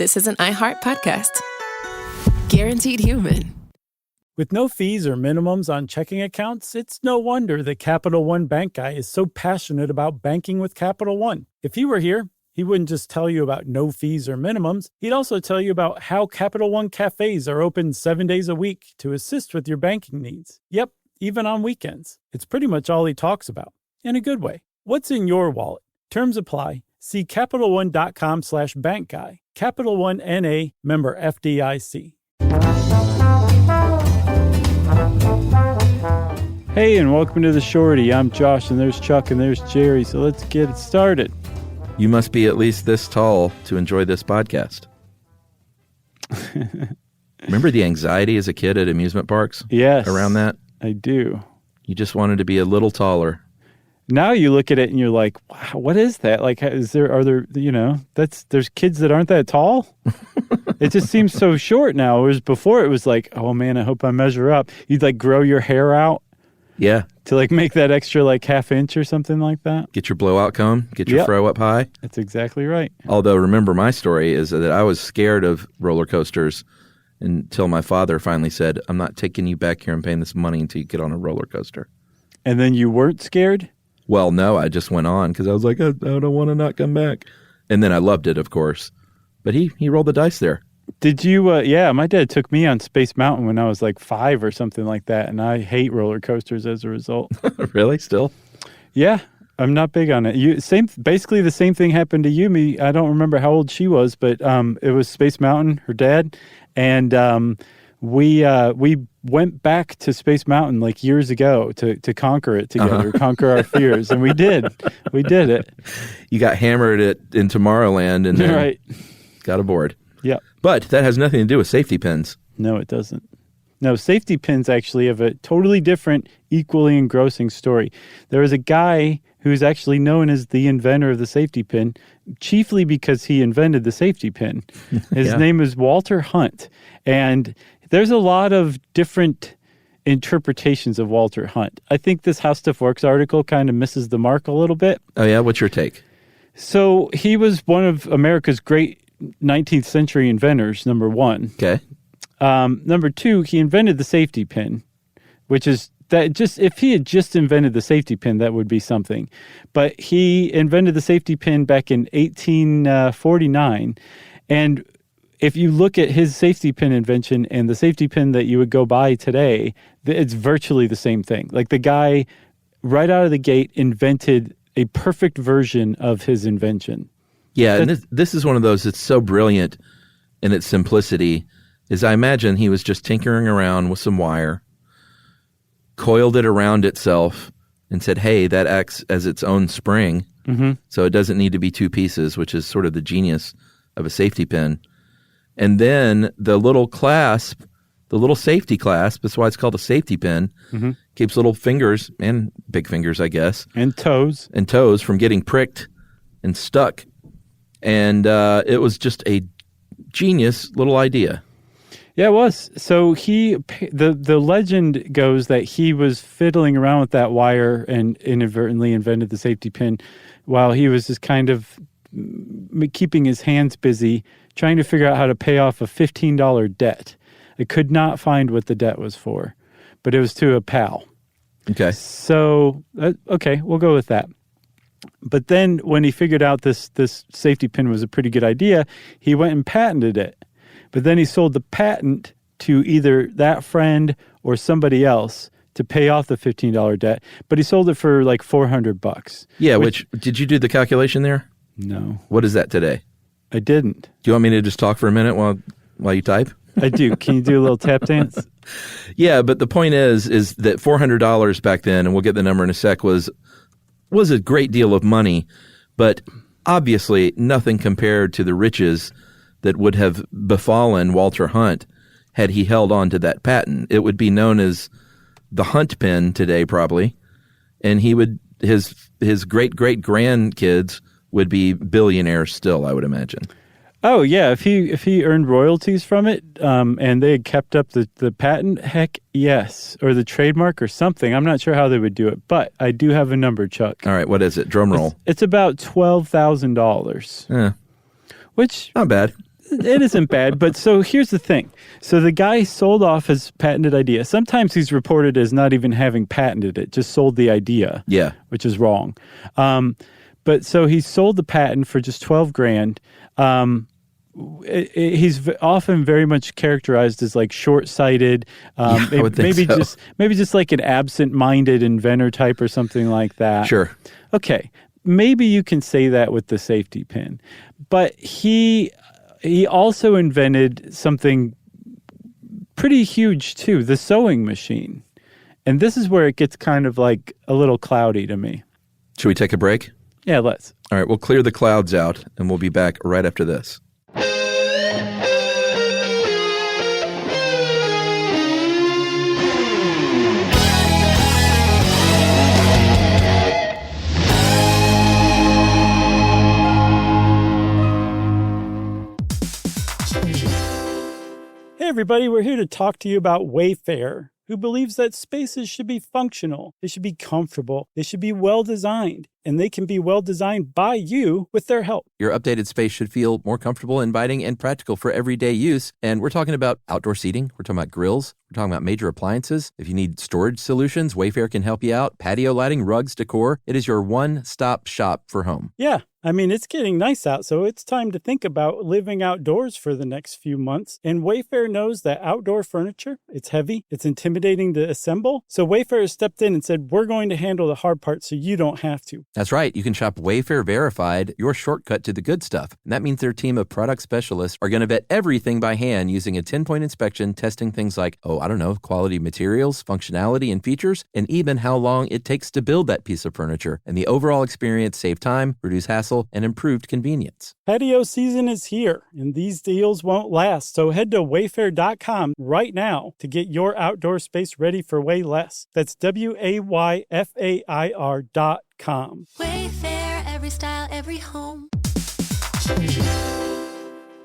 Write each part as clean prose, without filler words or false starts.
This is an iHeart podcast. Guaranteed human. With no fees or minimums on checking accounts, it's no wonder that Capital One Bank Guy is so passionate about banking with Capital One. If he were here, he wouldn't just tell you about no fees or minimums. He'd also tell you about how Capital One cafes are open 7 days a week to assist with your banking needs. Yep, even on weekends. It's pretty much all he talks about, in a good way. What's in your wallet? Terms apply. See CapitalOne.com/bankguy. Capital One N.A., member FDIC. Hey, and welcome to The Shorty. I'm Josh, and there's Chuck, and there's Jerry. So let's get it started. You must be at least this tall to enjoy this podcast. Remember the anxiety as a kid at amusement parks? Yes. Around that? I do. You just wanted to be a little taller. Now you look at it and you're like, wow, what is that? Like, there's kids that aren't that tall? It just seems so short now. Whereas before it was like, oh man, I hope I measure up. You'd like grow your hair out. Yeah. To like make that extra like half inch or something like that. Get your blowout comb, get your fro up high. That's exactly right. Although, remember my story is that I was scared of roller coasters until my father finally said, I'm not taking you back here and paying this money until you get on a roller coaster. And then you weren't scared? Well, no, I just went on because I was like, I don't want to not come back. And then I loved it, of course. But he rolled the dice there. Did you? Yeah, my dad took me on Space Mountain when I was like 5 or something like that, and I hate roller coasters as a result. Really? Still? Yeah, I'm not big on it. Basically the same thing happened to Yumi. I don't remember how old she was, but it was Space Mountain, her dad, and we went back to Space Mountain like years ago to conquer it together, conquer our fears, and we did. We did it. You got hammered in Tomorrowland and then got aboard. Yeah. But that has nothing to do with safety pins. No, it doesn't. No, safety pins actually have a totally different, equally engrossing story. There was a guy who's actually known as the inventor of the safety pin, chiefly because he invented the safety pin. His name is Walter Hunt. And there's a lot of different interpretations of Walter Hunt. I think this How Stuff Works article kind of misses the mark a little bit. Oh, yeah? What's your take? So he was one of America's great 19th century inventors, number one. Okay. Number two, he invented the safety pin, which is that just if he had just invented the safety pin, that would be something. But he invented the safety pin back in 1849. And if you look at his safety pin invention and the safety pin that you would go buy today, it's virtually the same thing. Like the guy right out of the gate invented a perfect version of his invention. Yeah, and this is one of those that's so brilliant in its simplicity, is I imagine he was just tinkering around with some wire, coiled it around itself, and said, hey, that acts as its own spring, so it doesn't need to be two pieces, which is sort of the genius of a safety pin. And then the little clasp, the little safety clasp, that's why it's called a safety pin, keeps little fingers, and big fingers, I guess. And toes. From getting pricked and stuck. And it was just a genius little idea. Yeah, it was. So the legend goes that he was fiddling around with that wire and inadvertently invented the safety pin while he was just kind of keeping his hands busy trying to figure out how to pay off a $15 debt. I could not find what the debt was for, but it was to a pal. Okay. So, okay, we'll go with that. But then when he figured out this safety pin was a pretty good idea, he went and patented it. But then he sold the patent to either that friend or somebody else to pay off the $15 debt. But he sold it for like $400. Yeah, which did you do the calculation there? No. What is that today? I didn't. Do you want me to just talk for a minute while you type? I do. Can you do a little tap dance? Yeah, but the point is that $400 back then, and we'll get the number in a sec, was a great deal of money, but obviously nothing compared to the riches that would have befallen Walter Hunt had he held on to that patent. It would be known as the Hunt pin today, probably, and his great-great-grandkids would be billionaires still, I would imagine. Oh, yeah. If he earned royalties from it and they had kept up the patent, heck yes. Or the trademark or something. I'm not sure how they would do it, but I do have a number, Chuck. All right. What is it? Drum roll. It's about $12,000. Yeah. Which... not bad. it isn't bad. But so here's the thing. So the guy sold off his patented idea. Sometimes he's reported as not even having patented it, just sold the idea. Yeah. Which is wrong. But so he sold the patent for just $12,000. He's often very much characterized as like short-sighted, I would think so. maybe just like an absent-minded inventor type or something like that. Sure. Okay, maybe you can say that with the safety pin, but he also invented something pretty huge too, the sewing machine, and this is where it gets kind of like a little cloudy to me. Should we take a break? Yeah, let's. All right, we'll clear the clouds out, and we'll be back right after this. Hey everybody, we're here to talk to you about Wayfair, who believes that spaces should be functional, they should be comfortable, they should be well designed, and they can be well designed by you with their help. Your updated space should feel more comfortable, inviting, and practical for everyday use. And we're talking about outdoor seating. We're talking about grills. We're talking about major appliances. If you need storage solutions, Wayfair can help you out. Patio lighting, rugs, decor. It is your one-stop shop for home. Yeah. I mean, it's getting nice out, so it's time to think about living outdoors for the next few months. And Wayfair knows that outdoor furniture, it's heavy, it's intimidating to assemble. So Wayfair has stepped in and said, we're going to handle the hard part so you don't have to. That's right. You can shop Wayfair Verified, your shortcut to the good stuff. And that means their team of product specialists are going to vet everything by hand using a 10-point inspection, testing things like, quality materials, functionality, and features, and even how long it takes to build that piece of furniture. And the overall experience save time, reduce hassle, and improved convenience. Patio season is here, and these deals won't last. So head to wayfair.com right now to get your outdoor space ready for way less. That's WAYFAIR.com. Wayfair, every style, every home.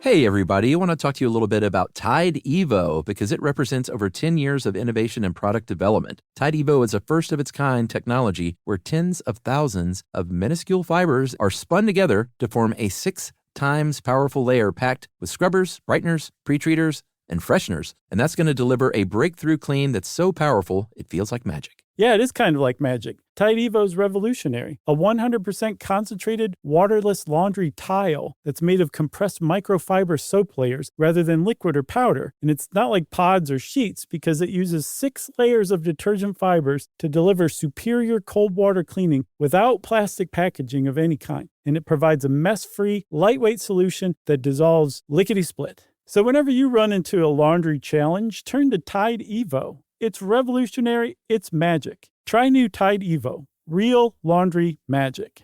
Hey everybody, I want to talk to you a little bit about Tide Evo because it represents over 10 years of innovation and product development. Tide Evo is a first-of-its-kind technology where tens of thousands of minuscule fibers are spun together to form a 6 times powerful layer packed with scrubbers, brighteners, pre-treaters, and fresheners. And that's going to deliver a breakthrough clean that's so powerful it feels like magic. Yeah, it is kind of like magic. Tide Evo is revolutionary. A 100% concentrated, waterless laundry tile that's made of compressed microfiber soap layers rather than liquid or powder. And it's not like pods or sheets because it uses 6 layers of detergent fibers to deliver superior cold water cleaning without plastic packaging of any kind. And it provides a mess-free, lightweight solution that dissolves lickety-split. So whenever you run into a laundry challenge, turn to Tide Evo. It's revolutionary, it's magic. Try new Tide Evo. Real laundry magic.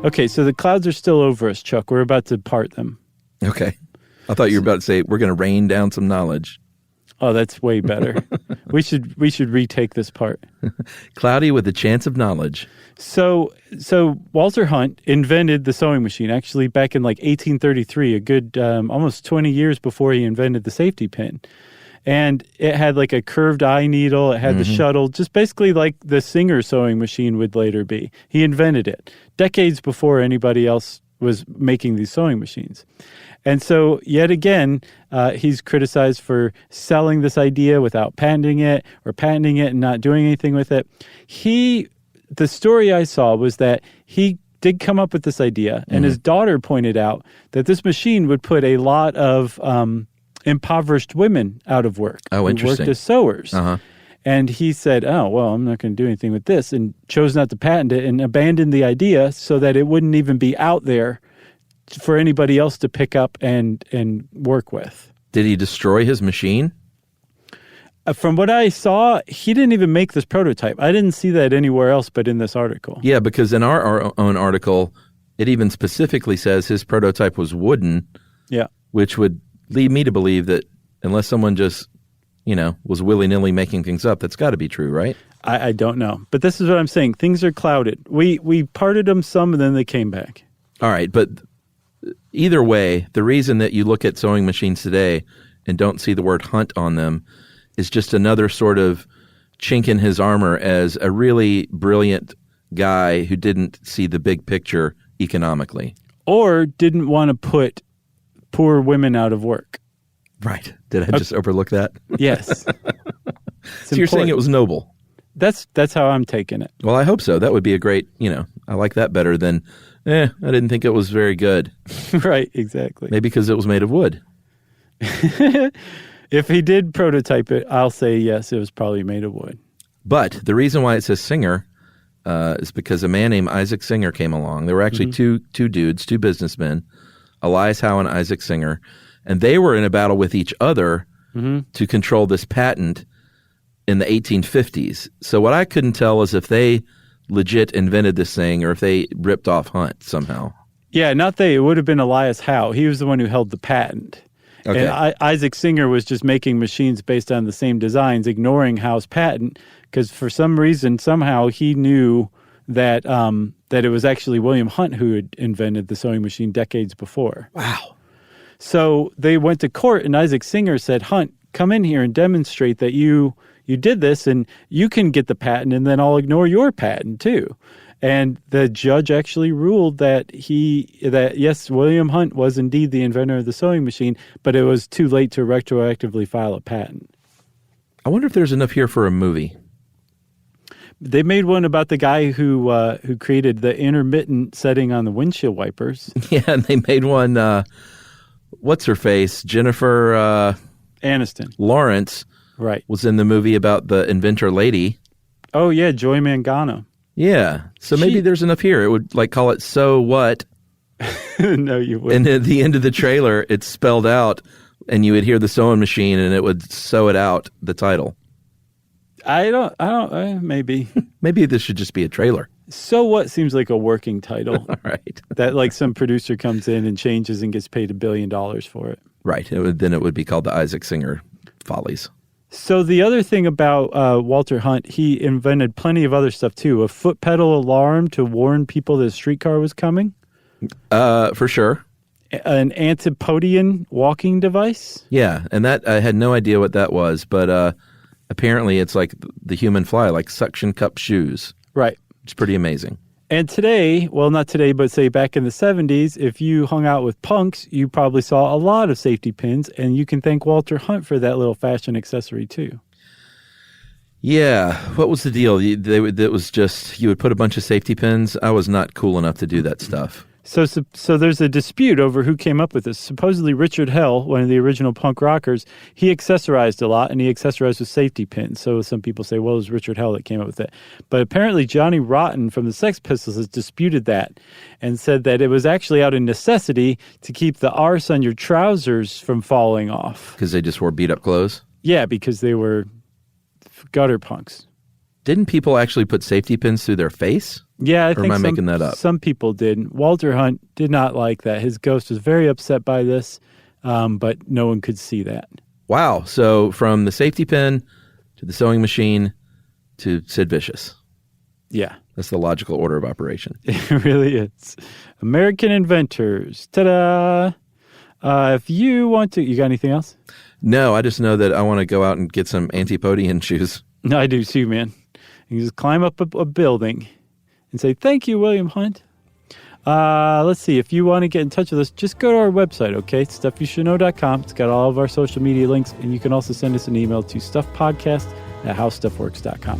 Okay, so the clouds are still over us, Chuck. We're about to part them. Okay. I thought you were about to say, we're going to rain down some knowledge. Oh, that's way better. we should retake this part. Cloudy with a chance of knowledge. So Walter Hunt invented the sewing machine, actually back in like 1833, a good almost 20 years before he invented the safety pin. And it had like a curved eye needle. It had the shuttle, just basically like the Singer sewing machine would later be. He invented it decades before anybody else was making these sewing machines. And so, yet again, he's criticized for selling this idea without patenting it or patenting it and not doing anything with it. The story I saw was that he did come up with this idea, and his daughter pointed out that this machine would put a lot of impoverished women out of work. Oh, interesting. Who worked as sewers. Uh-huh. And he said, oh, well, I'm not going to do anything with this, and chose not to patent it and abandoned the idea so that it wouldn't even be out there for anybody else to pick up and work with. Did he destroy his machine? From what I saw, he didn't even make this prototype. I didn't see that anywhere else but in this article. Yeah, because in our own article, it even specifically says his prototype was wooden. Yeah. Which would lead me to believe that unless someone just, was willy-nilly making things up, that's got to be true, right? I don't know. But this is what I'm saying. Things are clouded. We parted them some and then they came back. All right, but either way, the reason that you look at sewing machines today and don't see the word Hunt on them is just another sort of chink in his armor as a really brilliant guy who didn't see the big picture economically. Or didn't want to put poor women out of work. Right. Did I just overlook that? Yes. So you're saying it was noble? That's how I'm taking it. Well, I hope so. That would be a great, I like that better than, I didn't think it was very good. Right, exactly. Maybe because it was made of wood. If he did prototype it, I'll say yes, it was probably made of wood. But the reason why it says Singer is because a man named Isaac Singer came along. There were actually two dudes, two businessmen, Elias Howe and Isaac Singer, and they were in a battle with each other to control this patent in the 1850s. So what I couldn't tell is if they legit invented this thing or if they ripped off Hunt somehow. Yeah, not they. It would have been Elias Howe. He was the one who held the patent. Okay. And Isaac Singer was just making machines based on the same designs, ignoring Howe's patent, because for some reason, somehow he knew that that it was actually William Hunt who had invented the sewing machine decades before. Wow. So they went to court, and Isaac Singer said, Hunt, come in here and demonstrate that you did this, and you can get the patent, and then I'll ignore your patent too. And the judge actually ruled that yes, William Hunt was indeed the inventor of the sewing machine, but it was too late to retroactively file a patent. I wonder if there's enough here for a movie. They made one about the guy who created the intermittent setting on the windshield wipers. Yeah, and they made one, what's her face? Jennifer Aniston. Lawrence Right. was in the movie about the inventor lady. Oh, yeah, Joy Mangano. Yeah. So maybe there's enough here. It would call it So What? No, you wouldn't. And at the end of the trailer, it's spelled out and you would hear the sewing machine and it would sew it out, the title. Maybe. Maybe this should just be a trailer. So What seems like a working title. Right. That like some producer comes in and changes and gets paid $1 billion for it. Right. Then it would be called the Isaac Singer Follies. So the other thing about Walter Hunt, he invented plenty of other stuff too. A foot pedal alarm to warn people that a streetcar was coming. For sure. An Antipodean walking device. Yeah, and that I had no idea what that was, but apparently it's like the human fly, like suction cup shoes. Right. It's pretty amazing. And today, well, not today, but say back in the 70s, if you hung out with punks, you probably saw a lot of safety pins, and you can thank Walter Hunt for that little fashion accessory too. Yeah. What was the deal? It was just you would put a bunch of safety pins. I was not cool enough to do that stuff. So there's a dispute over who came up with this. Supposedly Richard Hell, one of the original punk rockers, he accessorized a lot, and he accessorized with safety pins. So some people say, well, it was Richard Hell that came up with it. But apparently Johnny Rotten from the Sex Pistols has disputed that and said that it was actually out of necessity to keep the arse on your trousers from falling off. Because they just wore beat-up clothes? Yeah, because they were gutter punks. Didn't people actually put safety pins through their face? Yeah, I think am I making that up? Some people did. Walter Hunt did not like that. His ghost was very upset by this, but no one could see that. Wow. So from the safety pin to the sewing machine to Sid Vicious. Yeah. That's the logical order of operation. It really is. American inventors. Ta-da! If you want to... You got anything else? No, I just know that I want to go out and get some Antipodean shoes. No, I do too, man. You just climb up a building and say, thank you, William Hunt. Let's see. If you want to get in touch with us, just go to our website, okay? StuffYouShouldKnow.com. It's got all of our social media links, and you can also send us an email to stuffpodcast@howstuffworks.com.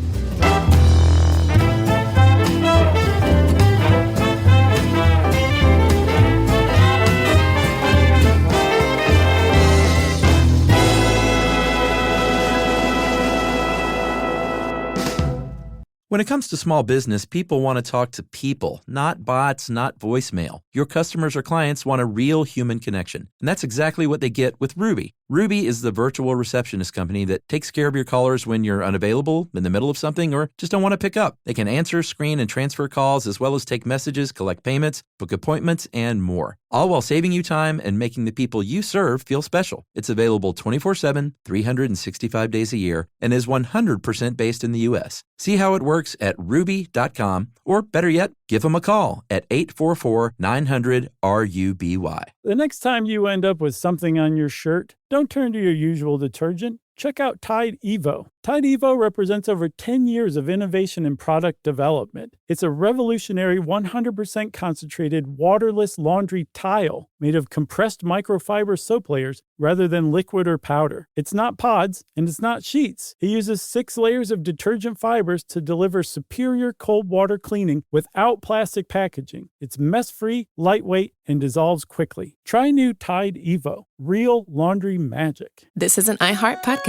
When it comes to small business, people want to talk to people, not bots, not voicemail. Your customers or clients want a real human connection, and that's exactly what they get with Ruby. Ruby is the virtual receptionist company that takes care of your callers when you're unavailable, in the middle of something, or just don't want to pick up. They can answer, screen, and transfer calls, as well as take messages, collect payments, book appointments, and more. All while saving you time and making the people you serve feel special. It's available 24/7, 365 days a year, and is 100% based in the U.S. See how it works at ruby.com, or better yet, give them a call at 844-900-RUBY. The next time you end up with something on your shirt, don't turn to your usual detergent. Check out Tide Evo. Tide Evo represents over 10 years of innovation in product development. It's a revolutionary 100% concentrated waterless laundry tile made of compressed microfiber soap layers rather than liquid or powder. It's not pods and it's not sheets. It uses 6 layers of detergent fibers to deliver superior cold water cleaning without plastic packaging. It's mess-free, lightweight, and dissolves quickly. Try new Tide Evo. Real laundry magic. This is an iHeart podcast.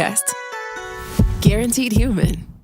Guaranteed human.